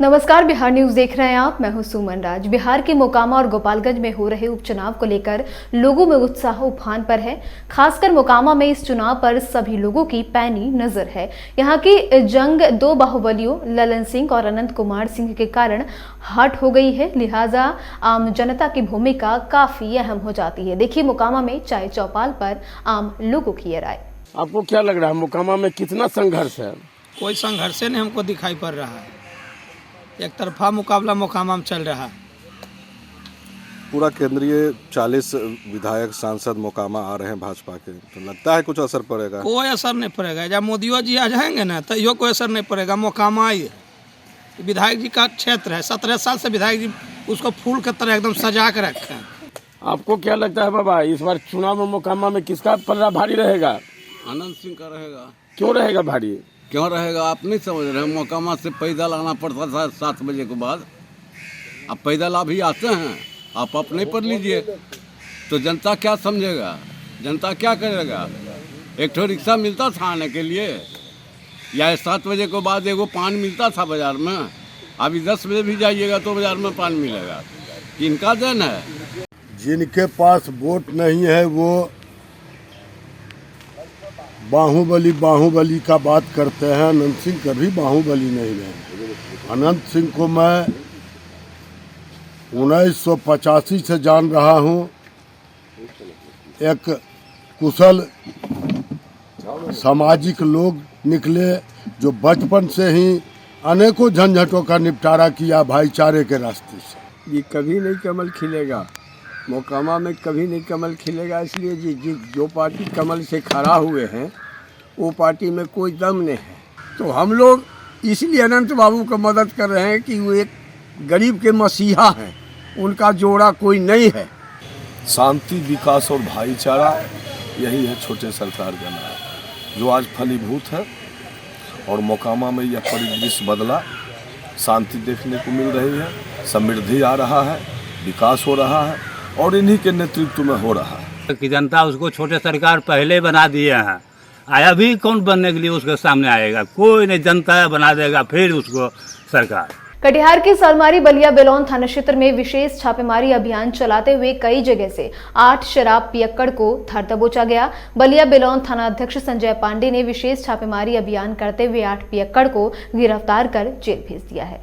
नमस्कार, बिहार न्यूज देख रहे हैं आप। मैं हूं सुमन राज। बिहार के मोकामा और गोपालगंज में हो रहे उपचुनाव को लेकर लोगों में उत्साह उफान पर है। खासकर मोकामा में इस चुनाव पर सभी लोगों की पैनी नजर है। यहां की जंग दो बाहुबलियों ललन सिंह और अनंत कुमार सिंह के कारण हट हो गई है, लिहाजा आम जनता की भूमिका काफी अहम हो जाती है। देखिए मोकामा में चाय चौपाल पर आम लोगों की ये राय। आपको क्या लग रहा है मोकामा में कितना संघर्ष है? कोई संघर्ष नहीं हमको दिखाई पड़ रहा है। एक तरफा मुकाबला मोकामा में चल रहा है। पूरा केंद्रीय 40 विधायक सांसद मोकामा आ रहे हैं भाजपा के, तो लगता है कुछ असर पड़ेगा? कोई असर नहीं पड़ेगा। जब मोदियो जी आ जाएंगे ना तो यो कोई असर नहीं पड़ेगा। मोकामा ही विधायक जी का क्षेत्र है। 17 साल से विधायक जी उसको फूल की तरह एकदम सजा के रखे हैं। आपको क्या लगता है बाबा, इस बार चुनाव में मोकामा में किसका पल्ला भारी रहेगा? अनंत सिंह का रहेगा। क्यों रहेगा भारी? क्यों रहेगा आप नहीं समझ रहे? मोकामा से पैदल आना पड़ता था 7 बजे के बाद। अब पैदल अभी आते हैं, आप अपने पढ़ लीजिए तो जनता क्या समझेगा, जनता क्या करेगा? एक ठो रिक्शा मिलता था आने के लिए, या 7 बजे के बाद एगो पान मिलता था बाजार में। अभी 10 बजे भी जाइएगा तो बाजार में पान मिलेगा। किनका देन है? जिनके पास वोट नहीं है वो बाहुबली का बात करते हैं। अनंत सिंह कभी बाहुबली नहीं है। अनंत सिंह को मैं 1985 से जान रहा हूं। एक कुशल सामाजिक लोग निकले जो बचपन से ही अनेकों झंझटों का निपटारा किया भाईचारे के रास्ते से। ये कभी नहीं कमल खिलेगा मोकामा में, कभी नहीं कमल खिलेगा। इसलिए जो पार्टी कमल से खड़ा हुए हैं वो पार्टी में कोई दम नहीं है। तो हम लोग इसलिए अनंत बाबू को मदद कर रहे हैं कि वो एक गरीब के मसीहा हैं, उनका जोड़ा कोई नहीं है। शांति, विकास और भाईचारा, यही है छोटे सरकार का नाम जो आज फलीभूत है। और मोकामा में यह परिदृश्य बदला, शांति देखने को मिल रही है, समृद्धि आ रहा है, विकास हो रहा है और इन्हीं के नेतृत्व में हो रहा है कि जनता उसको छोटे सरकार पहले बना दिए हैं। आया भी कौन बनने के लिए उसके सामने आएगा? कोई नहीं, जनता बना देगा फिर उसको सरकार। कटिहार के सलमारी बलिया बेलौन थाना क्षेत्र में विशेष छापेमारी अभियान चलाते हुए कई जगह से 8 शराब पियक्कड़ को धर दबोचा गया। बलिया बेलौन थाना अध्यक्ष संजय पांडे ने विशेष छापेमारी अभियान करते हुए 8 पियक्कड़ को गिरफ्तार कर जेल भेज दिया है।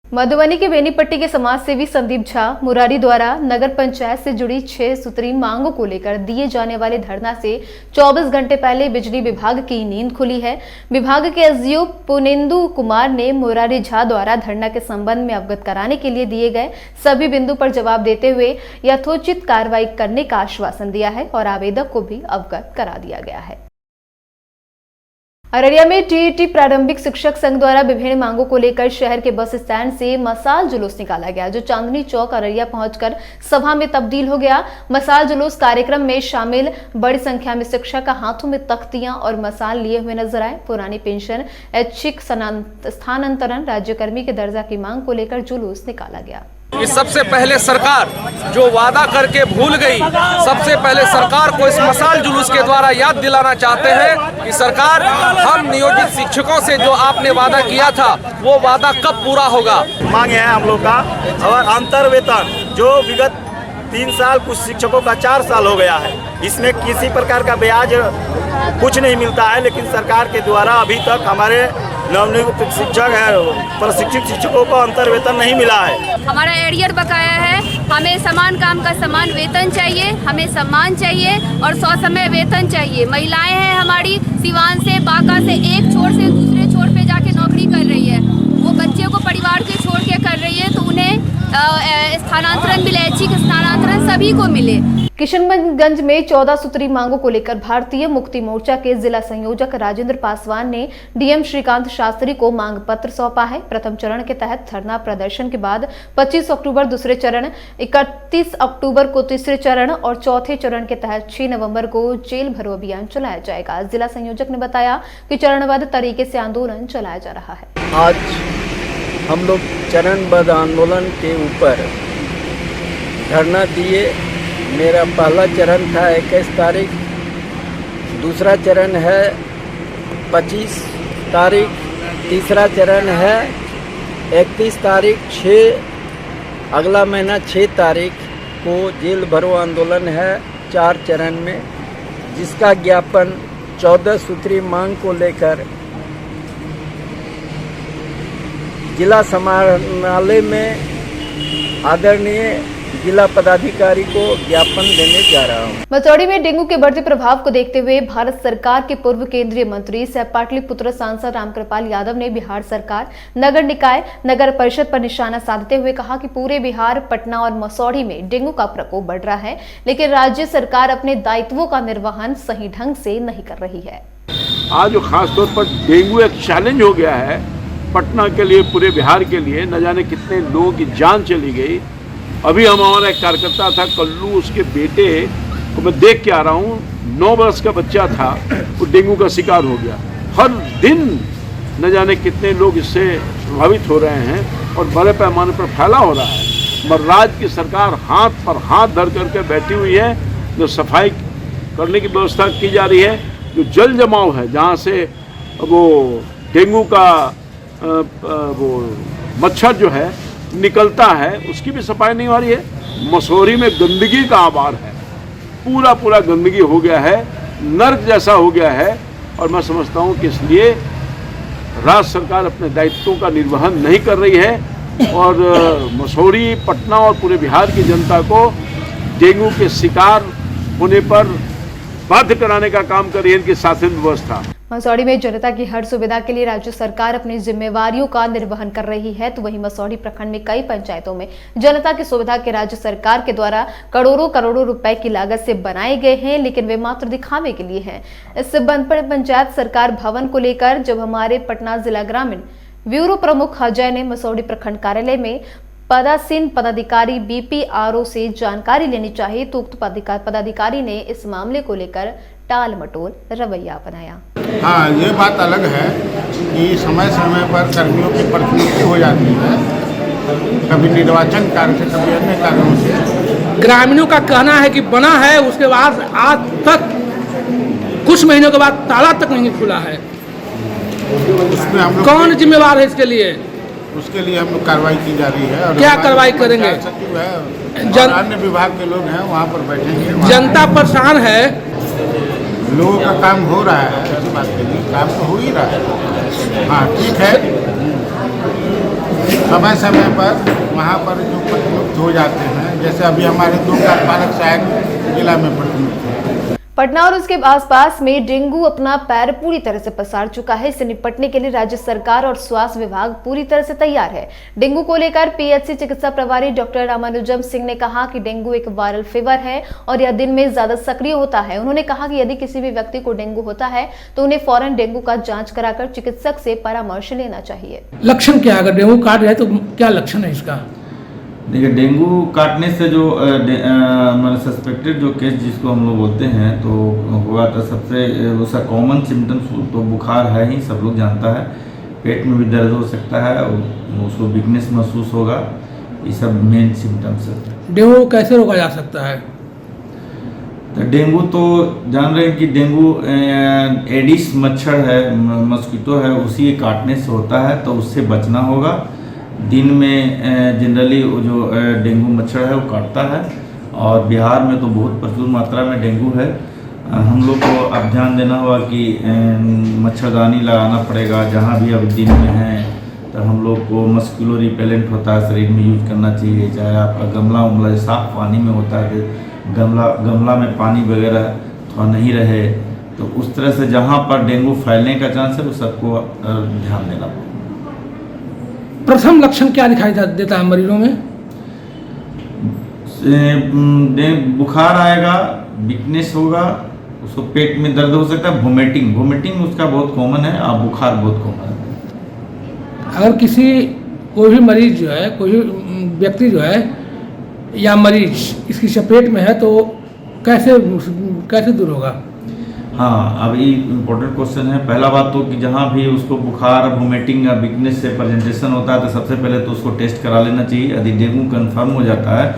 मधुबनी के बेनीपट्टी के समाज सेवी संदीप झा मुरारी द्वारा नगर पंचायत से जुड़ी 6 सूत्री मांगों को लेकर दिए जाने वाले धरना से 24 घंटे पहले बिजली विभाग की नींद खुली है। विभाग के एसडीओ पुनेंदु कुमार ने मुरारी झा द्वारा धरना के संबंध में अवगत कराने के लिए दिए गए सभी बिंदु पर जवाब देते हुए यथोचित कार्रवाई करने का आश्वासन दिया है और आवेदक को भी अवगत करा दिया गया है। अररिया में टीईटी प्रारंभिक शिक्षक संघ द्वारा विभिन्न मांगों को लेकर शहर के बस स्टैंड से मसाल जुलूस निकाला गया, जो चांदनी चौक अररिया पहुंचकर सभा में तब्दील हो गया। मसाल जुलूस कार्यक्रम में शामिल बड़ी संख्या में शिक्षक हाथों में तख्तियां और मसाल लिए हुए नजर आए। पुरानी पेंशन, ऐच्छिक स्थानांतरण, राज्यकर्मी के दर्जा की मांग को लेकर जुलूस निकाला गया। कि सबसे पहले सरकार जो वादा करके भूल गई, सबसे पहले सरकार को इस मसाल जुलूस के द्वारा याद दिलाना चाहते हैं कि सरकार, हम नियोजित शिक्षकों से जो आपने वादा किया था वो वादा कब पूरा होगा। मांगे हैं हम लोग का। और अंतर वेतन जो विगत 3 साल, कुछ शिक्षकों का 4 साल हो गया है, इसमें किसी प्रकार का ब्याज कुछ नहीं मिलता है, लेकिन सरकार के द्वारा अभी तक हमारे नवनियुक्त शिक्षक है, प्रशिक्षित शिक्षकों को अंतर वेतन नहीं मिला है। हमारा एरियर बकाया है। हमें समान काम का समान वेतन चाहिए, हमें सम्मान चाहिए और 100 समय वेतन चाहिए। महिलाएं हैं हमारी सिवान से, बांका से, एक छोर से दूसरे छोर पे जाके नौकरी कर रही है। वो बच्चे को परिवार के छोड़ के कर रही है, तो उन्हें स्थानांतरण मिले, ऐच्छिक स्थानांतरण सभी को मिले। किशनगंज में 14 सूत्री मांगों को लेकर भारतीय मुक्ति मोर्चा के जिला संयोजक राजेंद्र पासवान ने डीएम श्रीकांत शास्त्री को मांग पत्र सौंपा है। प्रथम चरण के तहत धरना प्रदर्शन के बाद 25 अक्टूबर दूसरे चरण, 31 अक्टूबर को तीसरे चरण और चौथे चरण के तहत 6 नवंबर को जेल भरो अभियान चलाया जाएगा। जिला संयोजक ने बताया कि चरणबद्ध तरीके से आंदोलन चलाया जा रहा है। आज हम लोग चरणबद्ध आंदोलन के ऊपर धरना दिए। मेरा पहला चरण था 21 तारीख, दूसरा चरण है 25 तारीख तीसरा चरण है 31 तारीख 6 अगला महीना 6 तारीख को जेल भरो आंदोलन है 4 चरण में, जिसका ज्ञापन 14 सूत्री मांग को लेकर जिला समाहरणालय में आदरणीय जिला पदाधिकारी को ज्ञापन देने जा रहा हूँ। मसौढ़ी में डेंगू के बढ़ते प्रभाव को देखते हुए भारत सरकार के पूर्व केंद्रीय मंत्री सह पाटलिपुत्र सांसद रामकृपाल यादव ने बिहार सरकार, नगर निकाय, नगर परिषद पर निशाना साधते हुए कहा कि पूरे बिहार, पटना और मसौढ़ी में डेंगू का प्रकोप बढ़ रहा है, लेकिन राज्य सरकार अपने दायित्वों का निर्वहन सही ढंग से नहीं कर रही है। आज खासतौर पर डेंगू एक चैलेंज हो गया है पटना के लिए, पूरे बिहार के लिए। न जाने कितने लोगों की जान चली गई। अभी हमारा एक कार्यकर्ता था कल्लू, उसके बेटे को मैं देख के आ रहा हूँ, 9 वर्ष का बच्चा था, वो डेंगू का शिकार हो गया। हर दिन न जाने कितने लोग इससे प्रभावित हो रहे हैं और बड़े पैमाने पर फैला हो रहा है। मगर राज्य की सरकार हाथ पर हाथ धर करके बैठी हुई है। जो सफाई करने की व्यवस्था की जा रही है, जो जल जमाव है जहाँ से वो डेंगू का वो मच्छर जो है निकलता है, उसकी भी सफाई नहीं हो रही है। मसौढ़ी में गंदगी का आबार है, पूरा गंदगी हो गया है, नर्क जैसा हो गया है। और मैं समझता हूँ कि इसलिए राज्य सरकार अपने दायित्वों का निर्वहन नहीं कर रही है और मसौढ़ी, पटना और पूरे बिहार की जनता को डेंगू के शिकार होने पर बाध्य कराने का काम कर रही है इनकी शासन व्यवस्था। मसौढ़ी में जनता की हर सुविधा के लिए राज्य सरकार अपनी जिम्मेवारियों का निर्वहन कर रही है, तो वहीं मसौढ़ी प्रखंड में कई पंचायतों में जनता की सुविधा के राज्य सरकार के द्वारा करोड़ों रुपए की लागत से बनाए गए हैं, लेकिन वे मात्र दिखावे के लिए हैं। इस बनपड़ पंचायत सरकार भवन को लेकर जब हमारे पटना जिला ग्रामीण ब्यूरो प्रमुख अजय ने मसौढ़ी प्रखंड कार्यालय में पदासीन पदाधिकारी BPRO से जानकारी लेनी चाहिए, तो उक्त पदाधिकारी ने इस मामले को लेकर टाल मटोल रवैया अपनाया। हाँ, ये बात अलग है कि समय समय पर कर्मियों की प्रतिनियुक्ति हो जाती है, कभी निर्वाचन कार्य से, कभी अन्य कार्यों से। ग्रामीणों का कहना है कि बना है, उसके बाद आज तक कुछ महीनों के बाद ताला तक नहीं खुला है। उसमें हम लोग कौन जिम्मेवार है इसके लिए? उसके लिए हम लोग कार्रवाई की जा रही है। और क्या कार्रवाई करेंगे? सचिव है और अन्य विभाग के लोग हैं, वहाँ पर बैठेंगे। जनता परेशान है, लोगों का काम हो रहा है, ऐसी बात नहीं, काम तो हो ही रहा है। हाँ, ठीक है, समय समय पर वहाँ पर जो प्रतिनियुक्त हो जाते हैं, जैसे अभी हमारे 2 कार्यपालक सहायक जिला में प्रतिनियुक्त हैं। पटना और उसके आसपास में डेंगू अपना पैर पूरी तरह से पसार चुका है। इससे निपटने के लिए राज्य सरकार और स्वास्थ्य विभाग पूरी तरह से तैयार है। डेंगू को लेकर PHC चिकित्सा प्रभारी डॉक्टर रामानुजम सिंह ने कहा कि डेंगू एक वायरल फीवर है और यह दिन में ज्यादा सक्रिय होता है। उन्होंने कहा कि यदि किसी भी व्यक्ति को डेंगू होता है तो उन्हें फौरन डेंगू का जाँच कराकर चिकित्सक से परामर्श लेना चाहिए। लक्षण क्या है? अगर डेंगू काट रहे तो क्या लक्षण है इसका? देखिए, डेंगू काटने से जो मतलब सस्पेक्टेड जो केस जिसको हम लोग बोलते हैं तो हुआ, तो सबसे उसका कॉमन सिम्टम्स तो बुखार है ही, सब लोग जानता है। पेट में भी दर्द हो सकता है, उसको वीकनेस महसूस होगा, ये सब मेन सिम्टम्स है। डेंगू कैसे रोका जा सकता है? तो डेंगू तो जान रहे हैं कि डेंगू एडिस मच्छर है, मस्कीटो है, उसी के काटने से होता है, तो उससे बचना होगा। दिन में जनरली जो डेंगू मच्छर है वो काटता है और बिहार में तो बहुत प्रचुर मात्रा में डेंगू है। हम लोग को अब ध्यान देना होगा कि मच्छरदानी लगाना पड़ेगा जहाँ भी अब दिन में है। तो हम लोग को मस्कुलो रिपेलेंट होता है शरीर में यूज करना चाहिए, चाहे आपका गमला उमला साफ पानी में होता है कि गमला में पानी वगैरह थोड़ा नहीं रहे, तो उस तरह से जहाँ पर डेंगू फैलने का चांस है वो सबको ध्यान देना पड़ेगा। प्रथम लक्षण क्या दिखाई देता है मरीजों में? बुखार आएगा, वीकनेस होगा, उसको पेट में दर्द हो सकता है, वोमिटिंग उसका बहुत कॉमन है और बुखार बहुत कॉमन है। अगर कोई भी मरीज जो है, कोई भी व्यक्ति जो है या मरीज इसकी चपेट में है तो कैसे दूर होगा? हाँ, अब ये इम्पोर्टेंट क्वेश्चन है। पहला बात तो कि जहाँ भी उसको बुखार, वोमिटिंग या वीकनेस से प्रेजेंटेशन होता है तो सबसे पहले तो उसको टेस्ट करा लेना चाहिए। यदि डेंगू कंफर्म हो जाता है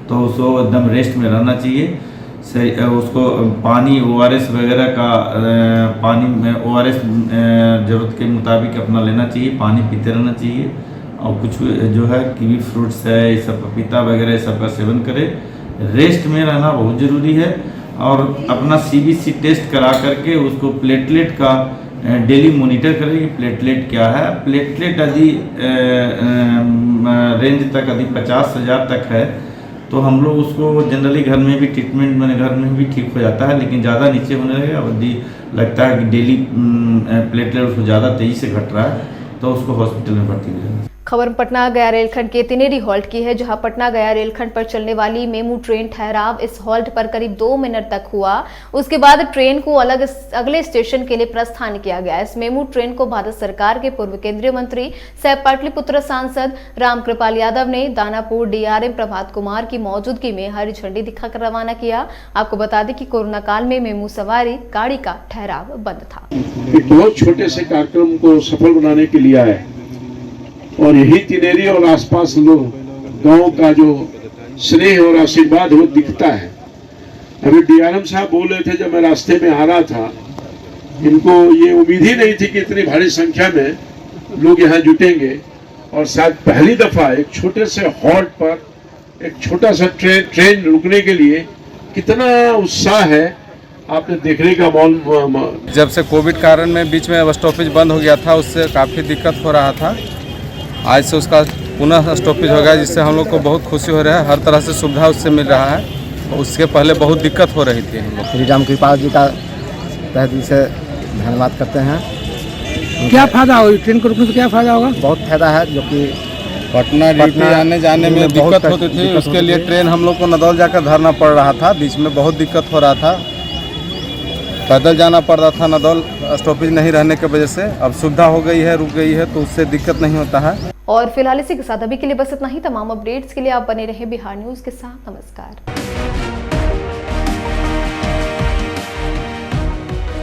तो उसको एकदम रेस्ट में रहना चाहिए। उसको पानी ORS वगैरह का पानी में ORS ज़रूरत के मुताबिक अपना लेना चाहिए, पानी पीते रहना चाहिए। और कुछ जो है कीवी फ्रूट्स है, ये सब पपीता वगैरह ये सब का सेवन करे। रेस्ट में रहना बहुत ज़रूरी है और अपना CBC टेस्ट करा करके उसको प्लेटलेट का डेली मॉनिटर करें कि प्लेटलेट क्या है। प्लेटलेट यदि रेंज तक यदि 50,000 तक है तो हम लोग उसको जनरली घर में भी ट्रीटमेंट मैंने घर में भी ठीक हो जाता है, लेकिन ज़्यादा नीचे होने लगे यदि लगता है कि डेली प्लेटलेट उसको ज़्यादा तेज़ी से घट रहा है तो उसको हॉस्पिटल में भर्ती हो जाए। खबर पटना गया रेलखंड के तिनेरी हॉल्ट की है, जहां पटना गया रेलखंड पर चलने वाली मेमू ट्रेन ठहराव इस हॉल्ट पर करीब 2 मिनट तक हुआ। उसके बाद ट्रेन को अगले स्टेशन के लिए प्रस्थान किया गया। इस मेमू ट्रेन को भारत सरकार के पूर्व केंद्रीय मंत्री सह पाटलिपुत्र सांसद रामकृपाल यादव ने दानापुर DRM प्रभात कुमार की मौजूदगी में हरी झंडी दिखाकर रवाना किया। आपको बता दें कि कोरोना काल में मेमू सवारी गाड़ी का ठहराव बंद था। एक बहुत छोटे से कार्यक्रम को सफल बनाने के लिए आए और यही तिनेरी और आसपास लोग गांव का जो स्नेह और आशीर्वाद वो दिखता है। अभी DRM साहब बोल रहे थे, जब मैं रास्ते में आ रहा था, इनको ये उम्मीद ही नहीं थी कि इतनी भारी संख्या में लोग यहाँ जुटेंगे और शायद पहली दफा एक छोटे से हॉल्ट पर एक छोटा सा ट्रेन रुकने के लिए कितना उत्साह है आपने देखने का मौल। जब से कोविड कारण में बीच में स्टॉपेज बंद हो गया था, उससे काफ़ी दिक्कत हो रहा था। आज से उसका पुनः स्टॉपेज हो गया, जिससे हम लोग को बहुत खुशी हो रहा है। हर तरह से सुविधा उससे मिल रहा है। उसके पहले बहुत दिक्कत हो रही थी। हम लोग श्री रामकृपाल जी का तहे दिल से धन्यवाद करते हैं। क्या फायदा होगा ट्रेन को रुकने से? क्या फायदा होगा? बहुत फायदा है, जो कि पटना ड्यूटी आने जाने में दिक्कत होती थी। उसके लिए ट्रेन हम लोग को नदौल जाकर धरना पड़ रहा था। बीच में बहुत दिक्कत हो रहा था, पैदल जाना पड़ रहा था नदौल स्टॉपेज नहीं रहने की वजह से। अब सुविधा हो गई है, रुक गई है, तो उससे दिक्कत नहीं होता है। और फिलहाल इसी के साथ अभी के लिए बस इतना ही। तमाम अपडेट्स के लिए आप बने रहे बिहार न्यूज के साथ। नमस्कार।